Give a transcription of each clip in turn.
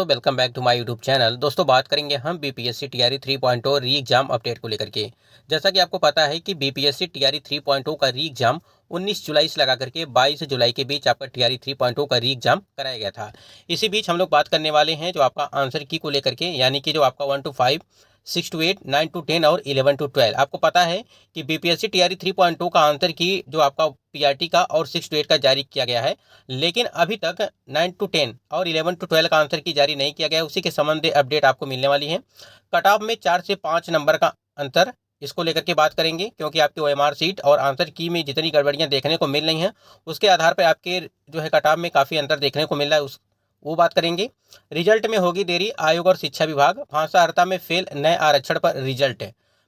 दोस्तों, welcome back to my YouTube channel. दोस्तों, बात करेंगे हम बीपीएससी टीआरई 3.0 री एग्जाम अपडेट को लेकर के। जैसा कि आपको पता है कि बीपीएससी टीआरई 3.0 का री एग्जाम 19 जुलाई से लगा करके 22 जुलाई के बीच आपका टीआरई 3.0 का री एग्जाम कराया गया था। इसी बीच हम लोग बात करने वाले हैं जो आपका आंसर की को लेकर के, यानी कि जो आपका 1 to 5, 6 to 8, 9 to 10 और 11 to 12। आपको पता है कि बीपीएससी टीआरई 3.0 का आंसर की जो आपका पीआरटी का और 6 to 8 का जारी किया गया है, लेकिन अभी तक 9 to 10 और 11 to 12 का आंसर की जारी नहीं किया गया है। उसी के संबंध में अपडेट आपको मिलने वाली है। कट ऑफ में 4 से 5 नंबर का अंतर, इसको लेकर के बात करेंगे, क्योंकि आपकी ओएमआर सीट और आंसर की में जितनी गड़बड़ियां देखने को मिल रही हैं, उसके आधार पर आपके जो है कट ऑफ में काफ़ी अंतर देखने को मिल रहा है, वो बात करेंगे। रिजल्ट में होगी देरी, आयोग और शिक्षा विभाग भाषा अर्ता में फेल, नए आरक्षण पर result.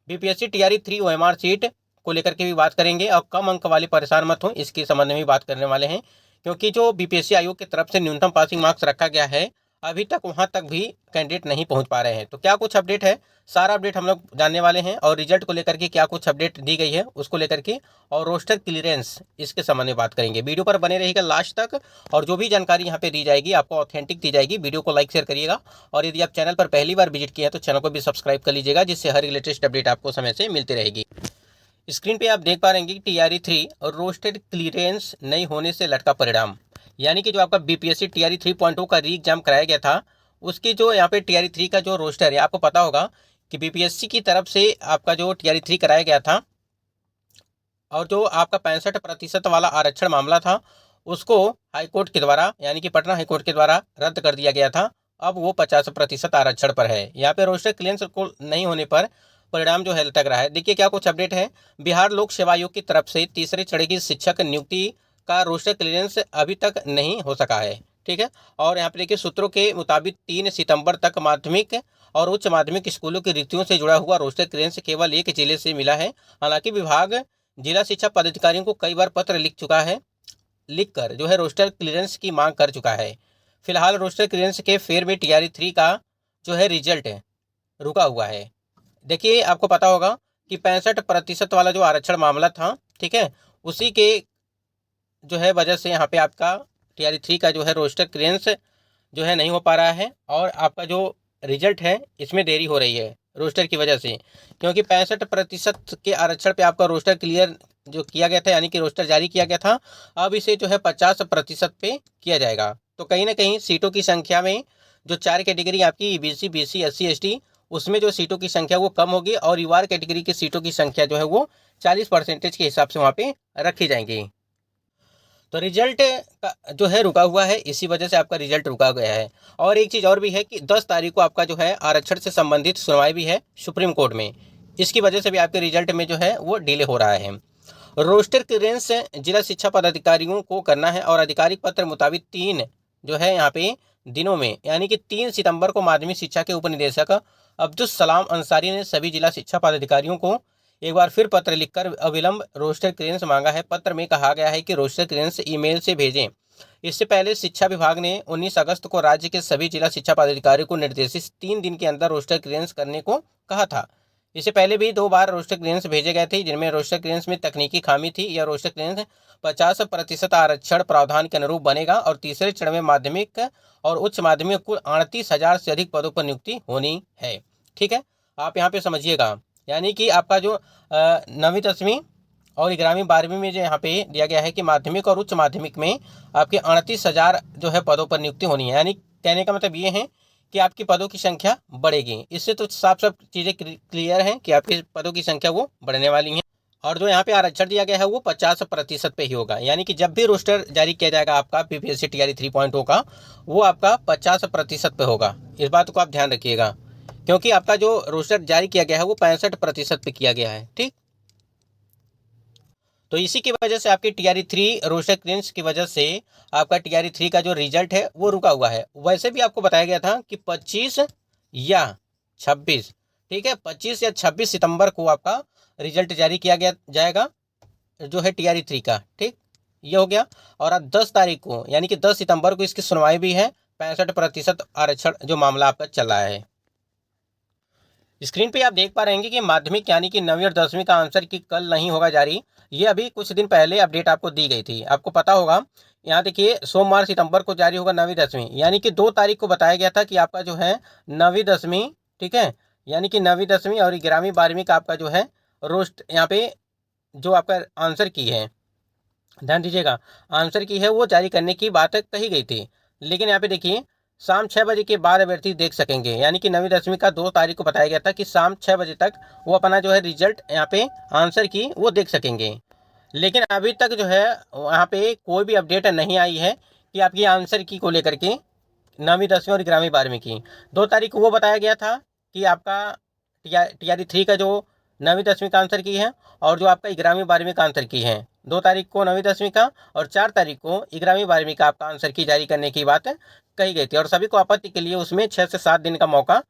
BPSC TRE 3 OMR sheet को लेकर के भी बात करेंगे, और कम अंक वाले परेशान मत हो, इसके संबंध में भी बात करने वाले हैं। क्योंकि जो बीपीएससी आयोग की तरफ से न्यूनतम पासिंग मार्क्स रखा गया है, अभी तक वहां तक भी कैंडिडेट नहीं पहुंच पा रहे हैं। तो क्या कुछ अपडेट है, सारा अपडेट हम लोग जानने वाले हैं। और रिजल्ट को लेकर के क्या कुछ अपडेट दी गई है उसको लेकर के, और रोस्टर क्लियरेंस, इसके संबंध में बात करेंगे। वीडियो पर बने रहेगा लास्ट तक, और जो भी जानकारी यहाँ पे दी जाएगी आपको ऑथेंटिक दी जाएगी। वीडियो को लाइक शेयर करिएगा, और यदि आप चैनल पर पहली बार विजिट किए हैं तो चैनल को भी सब्सक्राइब कर लीजिएगा, जिससे हर लेटेस्ट अपडेट आपको समय से मिलती रहेगी। स्क्रीन पे आप देख पा रहे हैं कि टीआरई 3 और रोस्टेड क्लियरेंस नहीं होने से लटका परिणाम, यानी कि जो आपका बीपीएससी टीआरई 3.0 का री एग्जाम कराया गया था, उसकी जो यहाँ पे टीआरई 3 का जो रोस्टर है, आपको पता होगा कि बीपीएससी की तरफ से आपका जो टीआरई 3 कराया गया था, और जो आपका 65% वाला आरक्षण मामला था, उसको हाईकोर्ट के द्वारा, यानी कि पटना हाईकोर्ट के द्वारा रद्द कर दिया गया था। अब वो 50% आरक्षण पर है। यहाँ पे रोस्टर क्लियरेंस को नहीं होने पर परिणाम जो है लटक रहा है। देखिए क्या कुछ अपडेट है। बिहार लोक सेवा आयोग की तरफ से तीसरे चरण की शिक्षक नियुक्ति का रोस्टर क्लियरेंस अभी तक नहीं हो सका है, ठीक है। और यहाँ पे देखिए सूत्रों के मुताबिक 3 सितंबर तक माध्यमिक और उच्च माध्यमिक स्कूलों की रिक्तियों से जुड़ा हुआ रोस्टर क्लियरेंस केवल एक जिले से मिला है। हालांकि विभाग जिला शिक्षा पदाधिकारियों को कई बार पत्र लिखकर जो है रोस्टर क्लियरेंस की मांग कर चुका है। फिलहाल रोस्टर क्लियरेंस के फेर में टीआरई 3 का जो है रिजल्ट रुका हुआ है। देखिए आपको पता होगा कि 65% वाला जो आरक्षण मामला था, ठीक है, उसी के जो है वजह से यहाँ पे आपका टीआरई 3 का जो है रोस्टर क्लियरेंस जो है नहीं हो पा रहा है, और आपका जो रिजल्ट है इसमें देरी हो रही है रोस्टर की वजह से। क्योंकि 65% के आरक्षण पे आपका रोस्टर क्लियर जो किया गया था, यानी कि रोस्टर जारी किया गया था, अब इसे जो है 50% पे किया जाएगा। तो कहीं ना कहीं सीटों की संख्या में जो 4 कैटेगरी आपकी ईबीसी, बीसी, एससी, एसटी, उसमें जो सीटों की संख्या वो कम होगी, और यूआर कैटेगरी की सीटों की संख्या जो है वो 40% के हिसाब से वहाँ पे रखी जाएंगी। तो रिजल्ट का जो है रुका हुआ है, इसी वजह से आपका रिजल्ट रुका गया है। और एक चीज़ और भी है कि 10 तारीख को आपका जो है आरक्षण से संबंधित सुनवाई भी है सुप्रीम कोर्ट में। इसकी वजह से भी आपके रिजल्ट में जो है वो डिले हो रहा है। रोस्टर क्लियरेंस जिला शिक्षा पदाधिकारियों को करना है, और आधिकारिक पत्र मुताबिक 3 जो है यहाँ पे दिनों में, यानी कि 3 सितंबर को माध्यमिक शिक्षा के उप निदेशक अब्दुल सलाम अंसारी ने सभी जिला शिक्षा पदाधिकारियों को एक बार फिर पत्र लिखकर अविलंब रोस्टर क्लियरेंस मांगा है। पत्र में कहा गया है कि रोस्टर क्लियरेंस ईमेल से भेजें। इससे पहले शिक्षा विभाग ने 19 अगस्त को राज्य के सभी जिला शिक्षा पदाधिकारियों को निर्देशित 3 दिन के अंदर रोस्टर क्लियरेंस करने को कहा था। इससे पहले भी 2 बार रोस्टर क्लियरेंस भेजे गए थे, जिनमें रोस्टर क्लियरेंस में तकनीकी खामी थी। यह रोस्टर क्लियरेंस 50% आरक्षण प्रावधान के अनुरूप बनेगा, और तीसरे चरण में माध्यमिक और उच्च माध्यमिक कुल 38,000 से अधिक पदों पर नियुक्ति होनी है, ठीक है। आप यहाँ पे समझिएगा, यानी कि आपका जो 9वीं 10वीं और 11वीं 12वीं में जो यहाँ पे दिया गया है कि माध्यमिक और उच्च माध्यमिक में आपके 38,000 जो है पदों पर नियुक्ति होनी है। यानी कहने का मतलब ये है कि आपकी पदों की संख्या बढ़ेगी। इससे तो साफ साफ चीज़ें क्लियर हैं कि आपकी पदों की संख्या वो बढ़ने वाली हैं। और जो यहाँ पे आरक्षण दिया गया है वो 50% पे ही होगा, यानी कि जब भी रोस्टर जारी किया जाएगा आपका बीपीएससी टीआरई 3.0 का, वो आपका 50% पे होगा। इस बात को आप ध्यान रखिएगा, क्योंकि आपका जो रोस्टर जारी किया गया है वो 65% पे किया गया है, ठीक। तो इसी की वजह से आपकी टीआरई 3 रोस्टर क्लियरेंस की वजह से आपका टीआरई 3 का जो रिजल्ट है वो रुका हुआ है। वैसे भी आपको बताया गया था कि 25 या 26, ठीक है, 25 या 26 सितंबर को आपका रिजल्ट जारी किया गया जाएगा जो है टीआरई 3 का, ठीक। ये हो गया। और अब 10 तारीख को, यानी कि 10 सितंबर को इसकी सुनवाई भी है। 65% आरक्षण जो मामला आपका चल रहा है। स्क्रीन पे आप देख पा रहे हैं कि माध्यमिक यानी कि 9वीं और 10वीं का आंसर की कल नहीं होगा जारी। ये अभी कुछ दिन पहले अपडेट आपको दी गई थी। आपको पता होगा, यहाँ देखिए सोमवार सितंबर को जारी होगा 9वीं 10वीं, यानी कि 2 तारीख को बताया गया था कि आपका जो है 9वीं 10वीं, ठीक है, यानी कि 9वीं 10वीं और 11वीं 12वीं का आपका जो है रोस्ट यहाँ पे जो आपका आंसर की है, ध्यान दीजिएगा, आंसर की है वो जारी करने की बात कही गई थी। लेकिन यहाँ पे देखिए शाम 6 बजे के बाद अभ्यर्थी देख सकेंगे, यानी कि 9वीं 10वीं का 2 तारीख को बताया गया था कि शाम 6 बजे तक वो अपना जो है रिजल्ट यहाँ पे आंसर की वो देख सकेंगे। लेकिन अभी तक जो है वहाँ पे कोई भी अपडेट नहीं आई है कि आपकी आंसर की को लेकर के 9वीं 10वीं और 11वीं 12वीं की। 2 तारीख को वो बताया गया था कि आपका टीआरई 3 का जो 9वीं 10वीं का आंसर की है और जो आपका 11वीं 12वीं का आंसर की है, 2 तारीख को 9वीं 10वीं का और 4 तारीख को 11वीं 12वीं का आपका आंसर की जारी करने की बात कही गई थी। और सभी को आपत्ति के लिए उसमें 6 से 7 दिन का मौका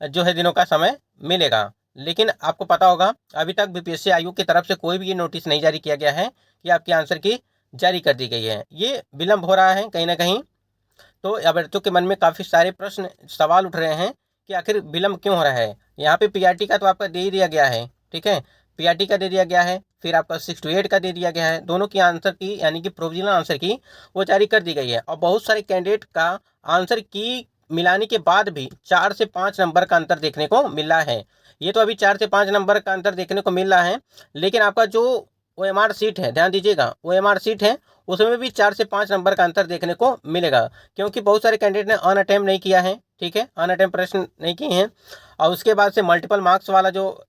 जो है दिनों का समय मिलेगा। लेकिन आपको पता होगा अभी तक बीपीएससी आयोग की तरफ से कोई भी ये नोटिस नहीं जारी किया गया है कि आपकी आंसर की जारी कर दी गई है। ये विलम्ब हो रहा है कहीं ना कहीं, तो अभ्यर्थियों के मन में काफ़ी सारे प्रश्न सवाल उठ रहे हैं कि आखिर विलम्ब क्यों हो रहा है। यहाँ पे पीआरटी का तो आपका दे ही दिया गया है, ठीक है, पीआरटी का दे दिया गया है, फिर आपका 6 to 8 का दे दिया गया है, दोनों की आंसर की यानी कि प्रोविजनल आंसर की वो जारी कर दी गई है। और बहुत सारे कैंडिडेट का आंसर की मिलाने के बाद भी 4 से 5 नंबर का अंतर देखने को मिला है। ये तो अभी 4 से 5 नंबर का अंतर देखने को मिल रहा है, लेकिन आपका जो OMR सीट है, ध्यान दीजिएगा, OMR सीट है उसमें भी 4 से 5 नंबर का अंतर देखने को मिलेगा, क्योंकि बहुत सारे कैंडिडेट ने अन अटेम्प्ट नहीं किया है, ठीक है, अन अटेम्प्ट प्रश्न नहीं किए हैं। और उसके बाद से मल्टीपल मार्क्स वाला जो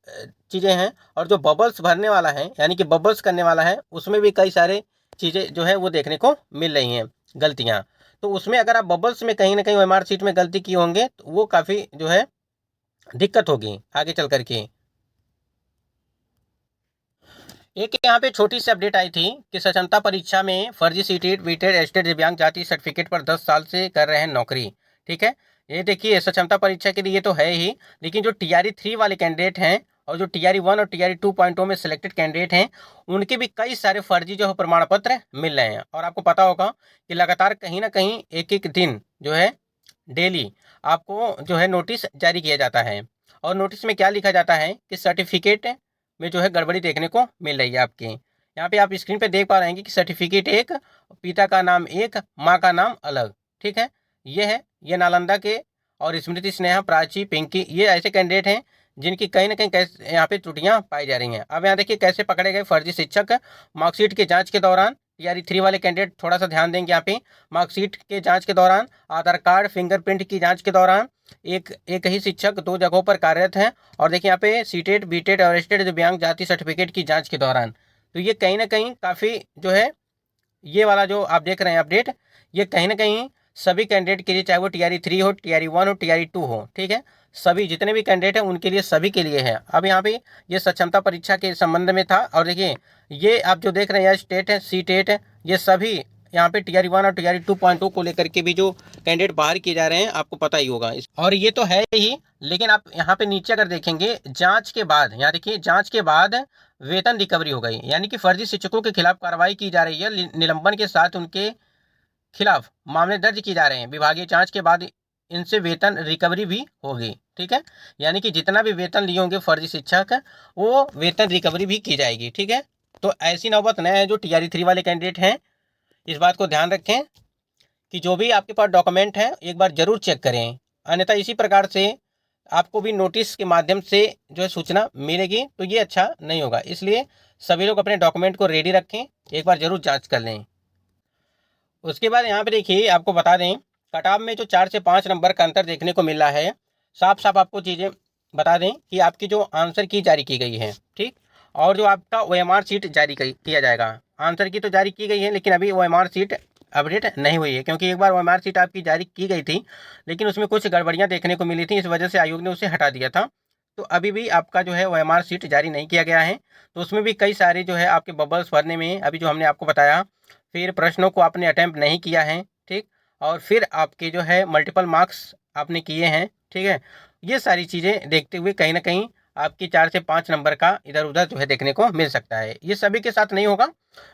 चीज़ें हैं और जो बबल्स भरने वाला है यानी कि बबल्स करने वाला है, उसमें भी कई सारे चीज़ें जो है वो देखने को मिल रही हैं गलतियाँ। तो उसमें अगर आप बबल्स में कहीं ना कहीं OMR सीट में गलती की होंगे तो वो काफ़ी जो है दिक्कत होगी आगे चल करके। एक यहाँ पे छोटी सी अपडेट आई थी कि सक्षमता परीक्षा में फर्जी सीटेट बीटेड एस्टेट दिव्यांग जाति सर्टिफिकेट पर 10 साल से कर रहे हैं नौकरी, ठीक है। ये देखिए सक्षमता परीक्षा के लिए तो है ही, लेकिन जो टीआरई 3 वाले कैंडिडेट हैं और जो टीआरई 1 और टीआरई 2.0 में सिलेक्टेड कैंडिडेट हैं, उनके भी कई सारे फर्जी जो है प्रमाण पत्र मिल रहे हैं। और आपको पता होगा कि लगातार कहीं ना कहीं एक एक दिन जो है डेली आपको जो है नोटिस जारी किया जाता है। और नोटिस में क्या लिखा जाता है कि सर्टिफिकेट में जो है गड़बड़ी देखने को मिल रही है आपके यहाँ पे। आप स्क्रीन पे देख पा रहे हैं कि सर्टिफिकेट एक, पिता का नाम एक, माँ का नाम अलग, ठीक है। ये है, ये नालंदा के और स्मृति, स्नेहा, प्राची, पिंकी, ये ऐसे कैंडिडेट हैं जिनकी कहीं ना कहीं कैसे यहाँ पे त्रुटियां पाई जा रही हैं। अब यहाँ देखिए कैसे पकड़े गए फर्जी शिक्षक मार्कशीट के जांच के दौरान। टीआरई 3 वाले कैंडिडेट थोड़ा सा ध्यान देंगे यहाँ पे, मार्कशीट के जांच के दौरान, आधार कार्ड, फिंगरप्रिंट की जांच के दौरान एक ही शिक्षक 2 जगहों पर कार्यरत हैं। और देखिए यहाँ पे सीटेट बीटेड और एस्टेट दिव्यांग जाति सर्टिफिकेट की जांच के दौरान, तो ये कहीं ना कहीं काफ़ी जो है ये वाला जो आप देख रहे हैं अपडेट, ये कहीं ना कहीं सभी कैंडिडेट के लिए, चाहे वो टीआरई 3 हो, टीआरई 1 हो, टीआरई 2 हो, ठीक है, सभी जितने भी कैंडिडेट हैं उनके लिए, सभी के लिए है। अब यहाँ पे ये सक्षमता परीक्षा के संबंध में था। और देखिए ये आप जो देख रहे हैं स्टेट है, सी टेट है, ये सभी यहाँ पे टीआरई 1 और टीआरई 2.0 को लेकर के भी जो कैंडिडेट बाहर किए जा रहे हैं आपको पता ही होगा। और ये तो है ही, लेकिन आप यहाँ पे नीचे अगर देखेंगे जांच के बाद, यहाँ देखिए जांच के बाद वेतन रिकवरी हो गई, यानी कि फर्जी शिक्षकों के खिलाफ कार्रवाई की जा रही है। निलंबन के साथ उनके खिलाफ मामले दर्ज किए जा रहे हैं। विभागीय जांच के बाद इनसे वेतन रिकवरी भी होगी, ठीक है, यानी कि जितना भी वेतन लिए होंगे फर्जी शिक्षक वो वेतन रिकवरी भी की जाएगी, ठीक है। तो ऐसी नौबत न है जो टीआरई 3 वाले कैंडिडेट हैं, इस बात को ध्यान रखें कि जो भी आपके पास डॉक्यूमेंट है एक बार जरूर चेक करें, अन्यथा इसी प्रकार से आपको भी नोटिस के माध्यम से जो है सूचना मिलेगी, तो ये अच्छा नहीं होगा। इसलिए सभी लोग अपने डॉक्यूमेंट को रेडी रखें, एक बार जरूर जांच कर लें। उसके बाद यहाँ पे देखिए आपको बता दें कट-ऑफ में जो 4 से 5 नंबर का अंतर देखने को मिल रहा है, साफ साफ आपको चीज़ें बता दें कि आपकी जो आंसर की जारी की गई है, ठीक, और जो आपका OMR सीट जारी किया जाएगा। आंसर की तो जारी की गई है, लेकिन अभी OMR सीट अपडेट नहीं हुई है, क्योंकि एक बार OMR सीट आपकी जारी की गई थी, लेकिन उसमें कुछ गड़बड़ियाँ देखने को मिली थी, इस वजह से आयोग ने उसे हटा दिया था। तो अभी भी आपका जो है OMR सीट जारी नहीं किया गया है, तो उसमें भी कई सारे जो है आपके बबल्स भरने में, अभी जो हमने आपको बताया, फिर प्रश्नों को आपने अटैम्प्ट नहीं किया है, ठीक, और फिर आपके जो है मल्टीपल मार्क्स आपने किए हैं, ठीक है, ये सारी चीज़ें देखते हुए कहीं ना कहीं आपकी 4 से 5 नंबर का इधर उधर जो है देखने को मिल सकता है। ये सभी के साथ नहीं होगा,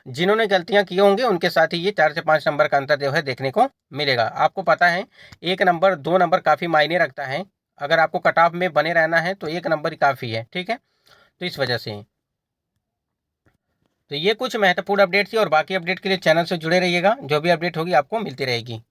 जिन्होंने गलतियां की होंगी उनके साथ ही ये 4 से 5 नंबर का अंतर जो है देखने को मिलेगा। आपको पता है 1 नंबर 2 नंबर काफ़ी मायने रखता है, अगर आपको कट ऑफ में बने रहना है तो 1 नंबर काफ़ी है, ठीक है। तो इस वजह से तो ये कुछ महत्वपूर्ण अपडेट थी, और बाकी अपडेट के लिए चैनल से जुड़े रहिएगा, जो भी अपडेट होगी आपको मिलती रहेगी।